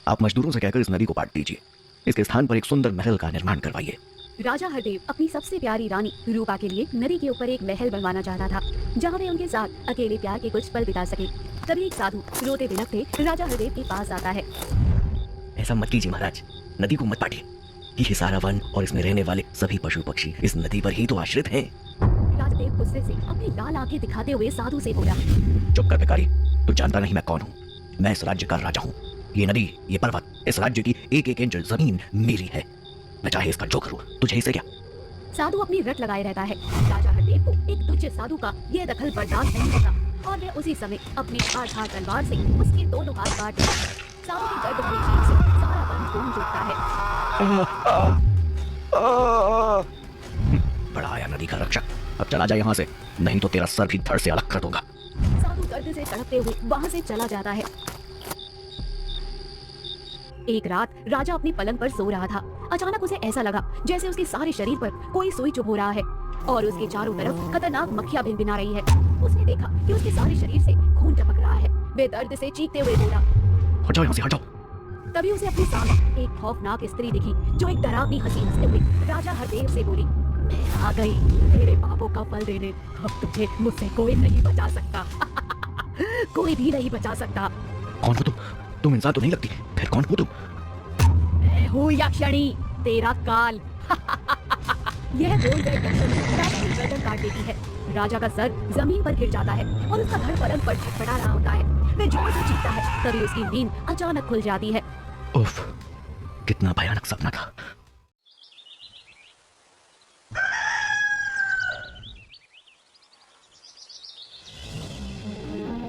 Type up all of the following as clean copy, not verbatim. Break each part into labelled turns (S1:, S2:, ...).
S1: आप मजदूरों से कहकर इस नदी को पाट दीजिए। इसके स्थान पर एक सुंदर महल का निर्माण करवाइए।
S2: राजा हरदेव अपनी सबसे प्यारी रानी रूपा के लिए नदी के ऊपर एक महल बनवाना चाहता था, जहाँ वे उनके साथ अकेले प्यार के कुछ पल बिता सके। तभी एक साधु रोते बिलखते राजा हरदेव के पास आता है।
S1: ऐसा मत कीजिए महाराज, नदी को मत पाटिए। ये सारा वन और इसमें रहने वाले सभी पशु पक्षी इस नदी पर ही तो आश्रित हैं।
S2: राजदेव गुस्से से अपनी लाल आंखें दिखाते हुए साधु से बोला,
S1: चुप कर भिखारी, तू जानता नहीं मैं कौन हूँ। मैं इस राज्य का राजा हूँ। ये नदी, ये पर्वत, इस राज्य की एक एक इंच जमीन मेरी है। मैं चाहे इसका जो करूँ, तुझे इसे क्या।
S2: साधु अपनी रट लगाए रहता है। राजा हरदेव को एक तुच्छ साधु का यह दखल बर्दाश्त नहीं होता और वह उसी समय अपनी धारदार तलवार से उसके दोनों हाथ काट देता है। साधु की दर्द भरी चीख से सारा वन गूंज उठता है।
S1: बड़ा आया नदी का रक्षक, अब चला जा यहाँ से, नहीं तो तेरा सर भी धड़ से अलग कर दूंगा।
S2: साधु दर्द से तड़पते हुए वहाँ से चला जाता है। एक रात राजा अपनी पलंग पर सो रहा था। अचानक उसे ऐसा लगा जैसे उसके सारे शरीर पर कोई सुई चुभ हो रहा है और उसके चारों तरफ खतरनाक मक्खियां भिनभिना रही है। उसने देखा कि उसके सारे शरीर से खून टपक रहा है। वे दर्द से चीखते हुए बोला,
S1: हट जाओ यहाँ से, हट जाओ।
S2: तभी उसे अपने सामने एक खौफनाक स्त्री दिखी, जो एक डरावनी हंसी हंसते हुए राजा हरदेव से बोली, मैं आ गई तेरे पापों का फल देने। अब तुझे मुझसे कोई नहीं बचा सकता। कोई भी नहीं बचा सकता।
S1: कौन हो तुम? तुम इंसान तो नहीं लगती, फिर कौन हो तुम?
S2: मैं हूँ यक्षिणी, तेरा काल। यह बोलकर यक्षिणी राजा की गर्दन काट देती है। राजा का सर जमीन पर गिर जाता है और उसका धड़ पलंग पर छटपटा रहा होता है। वह जोर से चीखता है। तभी उसकी नींद अचानक खुल जाती है।
S1: उफ, कितना भयानक सपना था।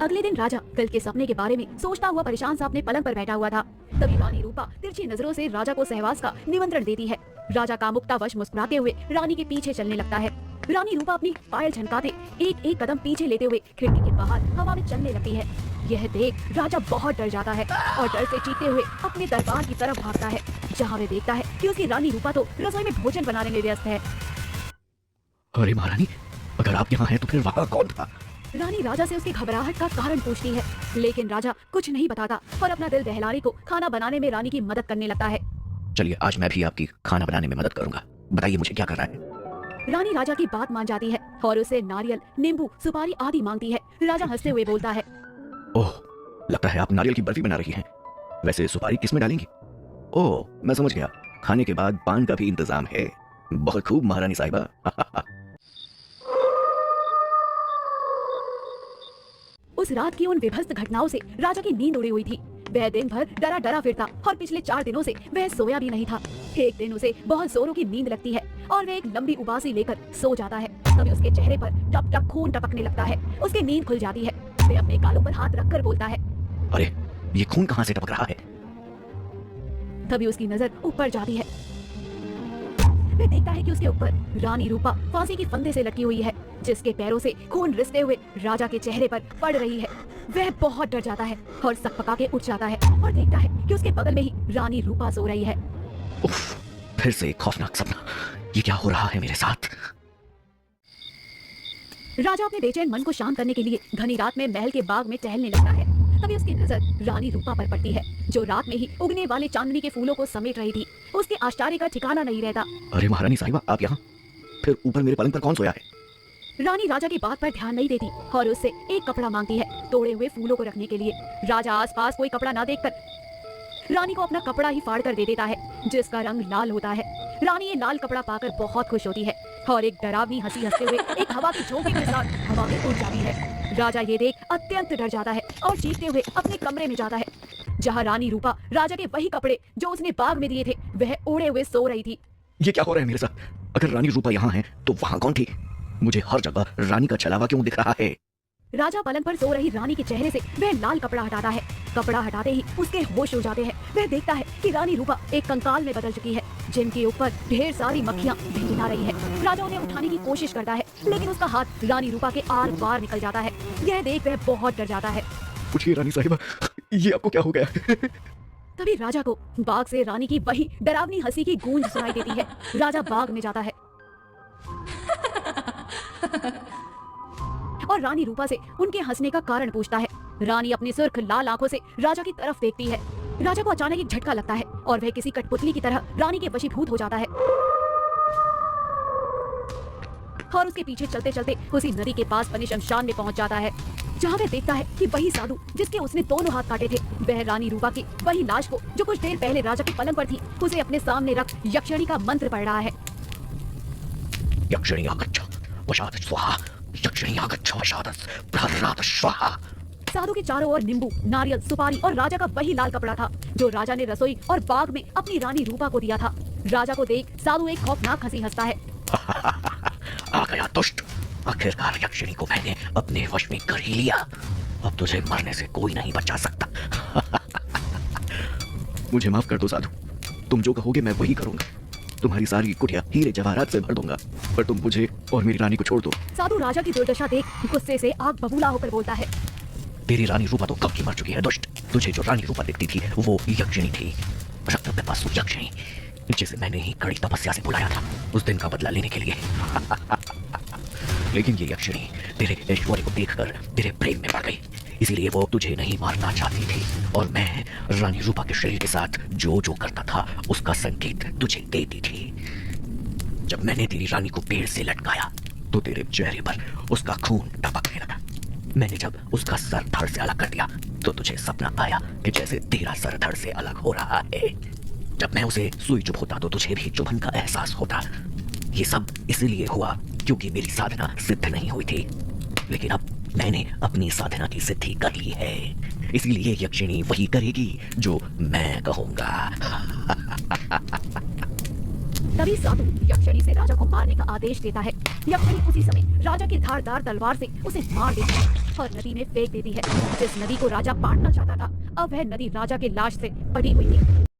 S2: अगले दिन राजा कल के सपने के बारे में सोचता हुआ परेशान सा अपने पलंग पर बैठा हुआ था। तभी रानी रूपा तिरछी नजरों से राजा को सहवास का निमंत्रण देती है। राजा कामुकतावश मुस्कुराते हुए रानी के पीछे चलने लगता है। रानी रूपा अपनी पायल झनकाते एक एक कदम पीछे लेते हुए खिड़की के बाहर हवा में चलने लगती है। यह देख राजा बहुत डर जाता है और डर से चीखते हुए अपने दरबार की तरफ भागता है, जहाँ वे देखता है कि उसकी रानी रूपा तो रसोई में भोजन बनाने में व्यस्त है।
S1: अरे महारानी, अगर आप यहाँ हैं तो फिर वहाँ कौन था?
S2: रानी राजा से उसकी घबराहट का कारण पूछती है, लेकिन राजा कुछ नहीं बताता और अपना दिल दहलाने को खाना बनाने में रानी की मदद करने लगता है।
S1: चलिए आज मैं भी आपकी खाना बनाने में मदद करूंगा। बताइए मुझे क्या करना है।
S2: रानी राजा की बात मान जाती है और उसे नारियल, नींबू, सुपारी आदि मांगती है। राजा हंसते हुए बोलता है,
S1: ओह, लगता है आप नारियल की बर्फी बना रही हैं। वैसे सुपारी किसमें डालेंगी? ओह, मैं समझ गया, खाने के बाद पान का भी इंतजाम है। बहुत खूब महारानी साहिबा।
S2: उस रात की उन विभत्स घटनाओं से राजा की नींद उड़ी हुई थी। वह दिन भर डरा डरा फिरता और पिछले 4 दिनों से वह सोया भी नहीं था। एक दिन उसे बहुत जोरों की नींद लगती है और वह एक लंबी उबासी लेकर सो जाता है। तभी उसके चेहरे पर टप टप खून टपकने लगता है। उसकी नींद खुल जाती है। वह अपने गालों पर हाथ रखकर बोलता है,
S1: अरे ये खून कहाँ से टपक रहा है?
S2: तभी उसकी नजर ऊपर जाती है। वह देखता है कि उसके ऊपर रानी रूपा फांसी की फंदे से लटकी हुई है, जिसके पैरों से खून रिसते हुए राजा के चेहरे पर पड़ रही है। वह बहुत डर जाता है और सकपका के उठ जाता है और देखता है कि उसके बगल में ही रानी रूपा सो रही है।
S1: उफ, फिर से एक खौफनाक सपना। ये क्या हो रहा है मेरे साथ?
S2: राजा अपने बेचैन मन को शांत करने के लिए घनी रात में महल के बाग में टहलने लगता है। तभी उसकी नजर रानी रूपा पर पड़ती है, जो रात में ही उगने वाले चांदनी के फूलों को समेट रही थी। उसके आश्चर्य का ठिकाना नहीं रहता।
S1: अरे महारानी साहिबा, आप यहाँ? फिर ऊपर मेरे पलंग पर कौन सोया है?
S2: रानी राजा की बात पर ध्यान नहीं देती और उससे एक कपड़ा मांगती है, तोड़े हुए फूलों को रखने के लिए। राजा आसपास कोई कपड़ा ना देखकर रानी को अपना कपड़ा ही फाड़ कर दे देता है, जिसका रंग लाल होता है। रानी ये लाल कपड़ा पाकर बहुत खुश होती है और एक डरावनी हंसी हंसते हुए एक हवा की झोंके के साथ हवा में उड़ जाती है। राजा ये देख अत्यंत डर जाता है और चीखते हुए अपने कमरे में जाता है, जहाँ रानी रूपा राजा के वही कपड़े जो उसने बाग में दिए थे वह ओढ़े हुए सो रही थी।
S1: ये क्या हो रहा है मेरे साथ? अगर रानी रूपा यहाँ है तो वहाँ कौन थी? मुझे हर जगह रानी का छलावा क्यों दिख रहा है?
S2: राजा पलंग पर सो रही रानी के चेहरे से वह लाल कपड़ा हटाता है। कपड़ा हटाते ही उसके होश उड़ जाते हैं। वह देखता है कि रानी रूपा एक कंकाल में बदल चुकी है, जिनके ऊपर ढेर सारी मक्खियां भिनभिना रही है। राजा उन्हें उठाने की कोशिश करता है, लेकिन उसका हाथ रानी रूपा के आर पार निकल जाता है। यह देख वह बहुत डर जाता है।
S1: पूछिए रानी साहिबा, ये आपको क्या हो गया?
S2: तभी राजा को बाग से रानी की वही डरावनी हंसी की गूंज सुनाई देती है। राजा बाग में जाता है और रानी रूपा से उनके हंसने का कारण पूछता है। रानी अपनी सुर्ख लाल आंखों से राजा की तरफ देखती है राजा को अचानक एक झटका लगता है और वह किसी कठपुतली की तरह रानी के वशीभूत हो जाता है और उसके पीछे चलते चलते उसी नदी के पास बने शमशान में पहुंच जाता है, जहां वह देखता है कि वही साधु जिसके उसने दोनों हाथ काटे थे, वह रानी रूपा की वही लाश को जो कुछ देर पहले राजा के पलंग पर थी, उसे अपने सामने रख यक्षिणी का मंत्र पढ़ रहा है।
S1: यक्षिणी आगच्छ वशादः स्वाहा, यक्षिणी आगच्छ वशादः प्रहरादः स्वाहा।
S2: साधु के चारों ओर नींबू, नारियल, सुपारी और राजा का वही लाल कपड़ा था जो राजा ने रसोई और बाग में अपनी रानी रूपा को दिया था। राजा को देख साधु एक खौफनाक हंसी हंसता है।
S1: आ गया दुष्ट, आखिरकार यक्षिणी को मैंने अपने वश में कर ही लिया। अब तुझे मरने से कोई नहीं बचा सकता। मुझे माफ कर दो साधु, तुम जो कहोगे मैं वही करूंगा। तुम्हारी सारी कुटिया हीरे जवाहरात से भर दूंगा, पर तुम मुझे और मेरी रानी को छोड़ दो।
S2: साधु राजा की दुर्दशा देख गुस्से से आग बबूला होकर बोलता है।
S1: तेरी रानी रूपा तो कब की मर चुकी है दुष्ट। तुझे जो रानी रूपा दिखती थी वो यक्षिणी थी, रक्त यक्षिणी, जिसे मैंने ही कड़ी तपस्या से बुलाया था उस दिन का बदला लेने के लिए। लेकिन ये यक्षिणी तेरे ऐश्वर्य को देखकर तेरे प्रेम में पड़ गई, इसीलिए वो तुझे नहीं मारना चाहती थी और मैं रानी रूपा के शरीर के साथ जो जो करता था उसका संकेत तुझे देती थी। जब मैंने तेरी रानी को पेड़ से लटकाया तो तेरे चेहरे पर उसका खून टपकने लगा। मैंने जब उसका सर धड़ से अलग कर दिया तो तुझे सपना आया कि जैसे तेरा सर धड़ से अलग हो रहा है। जब मैं उसे सुई चुभोता तो तुझे भी चुभन का एहसास होता। ये सब इसलिए हुआ क्योंकि मेरी साधना सिद्ध नहीं हुई थी, लेकिन अब मैंने अपनी साधना की सिद्धि कर ली है, इसीलिए यक्षिणी वही करेगी जो मैं कहूंगा।
S2: तभी साधु यक्षिणी से राजा को मारने का आदेश देता है। यक्षिणी उसी समय राजा की धारदार तलवार से उसे मार देती है और नदी में फेंक देती है। जिस नदी को राजा पाटना चाहता था, अब वह नदी राजा के लाश से भरी हुई थी।